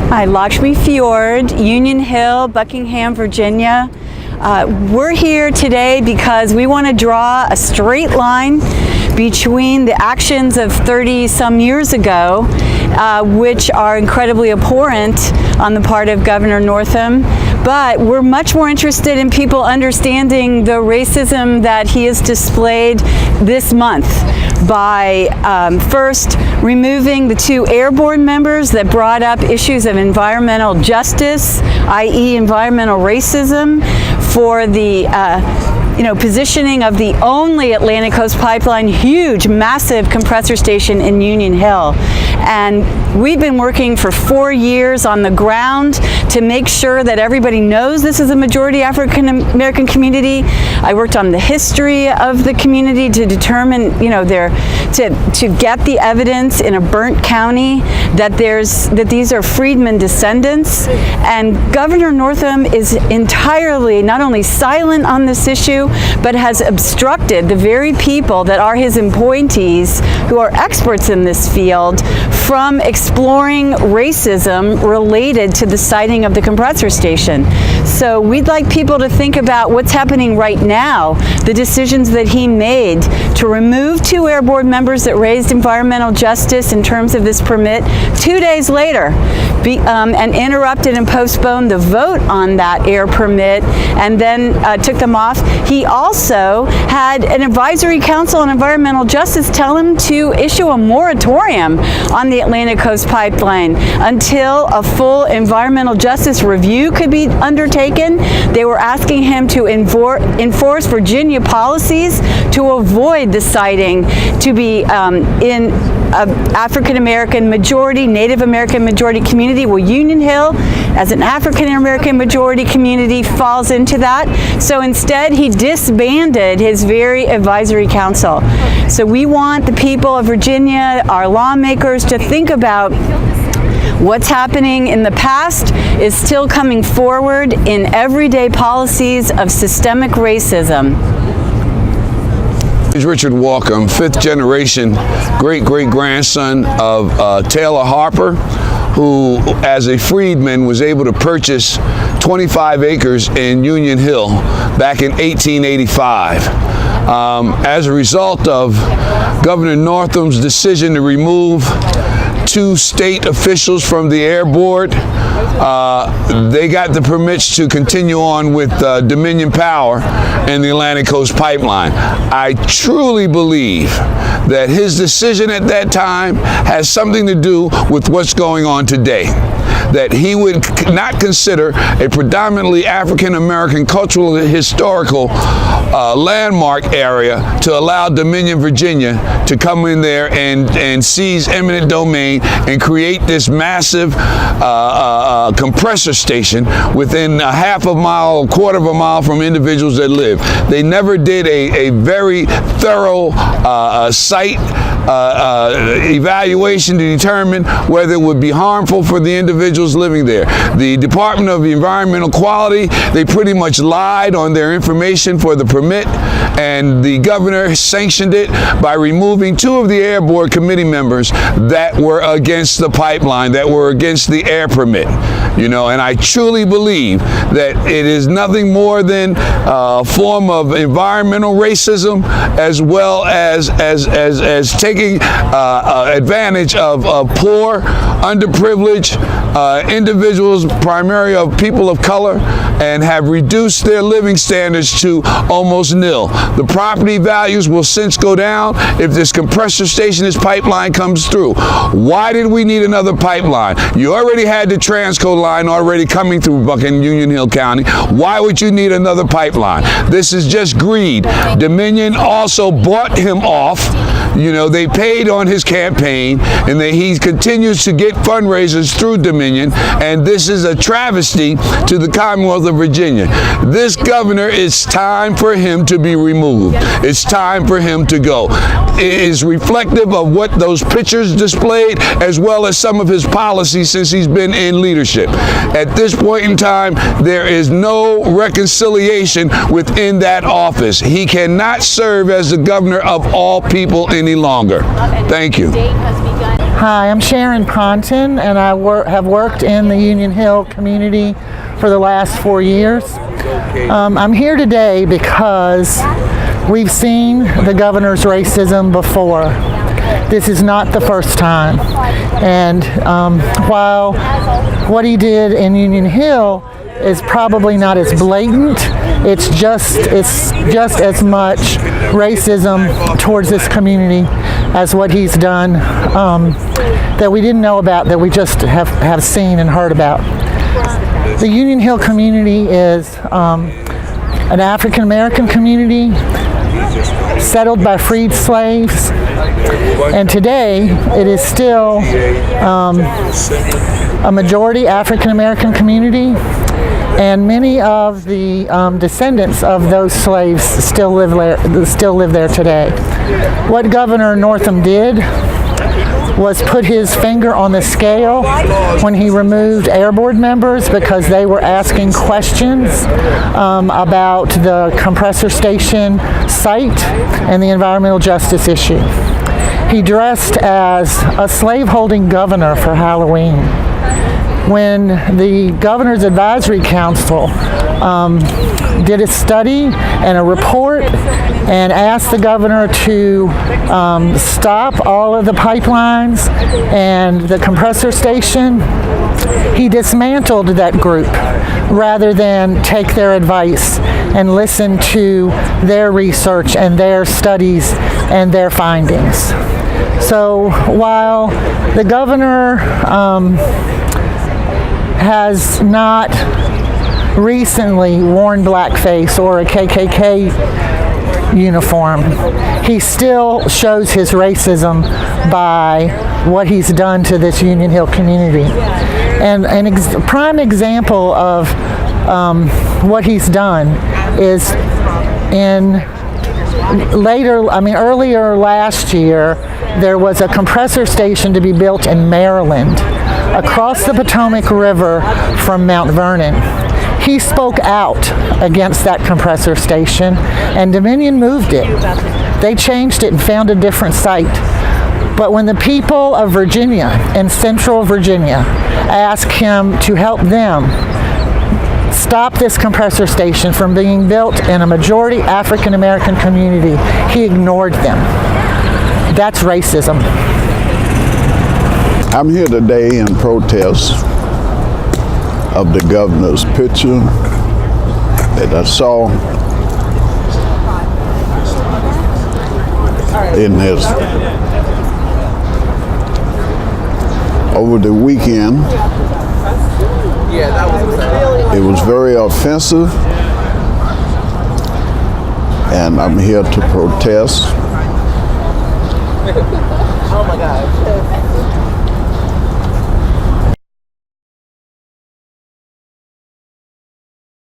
Hi, Lakshmi Fjord, Union Hill, Buckingham, Virginia. We're here today because we want to draw a straight line between the actions of 30 some years ago, which are incredibly abhorrent on the part of Governor Northam, but we're much more interested in people understanding the racism that he has displayed this month by first removing the 2 airborne members that brought up issues of environmental justice, i.e. environmental racism, for the positioning of the only Atlantic Coast Pipeline, huge, massive compressor station in Union Hill. And we've been working for 4 years on the ground to make sure that everybody knows this is a majority African American community. I worked on the history of the community to determine, to get the evidence in a burnt county that these are freedmen descendants. And Governor Northam is entirely not only silent on this issue, but has obstructed the very people that are his appointees, who are experts in this field, from exploring racism related to the siting of the compressor station. So we'd like people to think about what's happening right now, the decisions that he made to remove 2 airborne members that raised environmental justice in terms of this permit 2 days later, and interrupted and postponed the vote on that air permit, and then took them off. He also had an advisory council on environmental justice tell him to issue a moratorium on the Atlantic Coast Pipeline until a full environmental justice review could be undertaken. They were asking him to enforce Virginia policies to avoid the siting to be in African American majority, Native American majority community. Well, Union Hill, as an African American majority community, falls into that. So instead, he disbanded his very advisory council. So we want the people of Virginia, our lawmakers, to think about what's happening in the past is still coming forward in everyday policies of systemic racism. Richard Walker, I'm 5th generation great-great-grandson of Taylor Harper, who, as a freedman, was able to purchase 25 acres in Union Hill back in 1885. As a result of Governor Northam's decision to remove 2 state officials from the Air Board, they got the permits to continue on with Dominion Power and the Atlantic Coast Pipeline. I truly believe that his decision at that time has something to do with what's going on today. That he would not consider a predominantly African American cultural and historical landmark area to allow Dominion, Virginia to come in there and seize eminent domain and create this massive compressor station within a half a mile, a quarter of a mile from individuals that live. They never did a very thorough site evaluation to determine whether it would be harmful for the individuals living there. The Department of Environmental Quality, they pretty much lied on their information for the permit, and the governor sanctioned it by removing 2 of the Air Board committee members that were against the pipeline, that were against the air permit. And I truly believe that it is nothing more than a form of environmental racism, as well as taking advantage of poor, underprivileged individuals, primarily of people of color, and have reduced their living standards to almost nil. The property values will since go down if this compressor station, this pipeline comes through. Why did we need another pipeline? You already had the Transco line already coming through Buckingham, Union Hill County. Why would you need another pipeline? This is just greed. Dominion also bought him off. They paid on his campaign, and he continues to get fundraisers through Dominion, and this is a travesty to the Commonwealth of Virginia. This governor, it's time for him to be removed. It's time for him to go. It is reflective of what those pictures displayed, as well as some of his policies since he's been in leadership. At this point in time, there is no reconciliation within that office. He cannot serve as the governor of all people any longer. Thank you. Hi, I'm Sharon Ponton, and I have worked in the Union Hill community for the last 4 years. I'm here today because we've seen the governor's racism before. This is not the first time. And while what he did in Union Hill is probably not as blatant, it's just as much racism towards this community as what he's done that we didn't know about, that we just have seen and heard about. The Union Hill community is an African American community settled by freed slaves, and today it is still a majority African American community, and many of the descendants of those slaves still live there today. What Governor Northam did was put his finger on the scale when he removed Air Board members because they were asking questions about the compressor station site and the environmental justice issue. He dressed as a slaveholding governor for Halloween. When the Governor's Advisory Council did a study and a report and asked the governor to stop all of the pipelines and the compressor station, he dismantled that group rather than take their advice and listen to their research and their studies and their findings. So while the governor has not recently worn blackface or a KKK uniform, he still shows his racism by what he's done to this Union Hill community. And a prime example of what he's done is earlier last year, there was a compressor station to be built in Maryland, across the Potomac River from Mount Vernon. He spoke out against that compressor station, and Dominion moved it. They changed it and found a different site. But when the people of Virginia and Central Virginia asked him to help them stop this compressor station from being built in a majority African American community, he ignored them. That's racism. I'm here today in protest of the governor's picture that I saw in his over the weekend. It was very offensive, and I'm here to protest. Oh my God.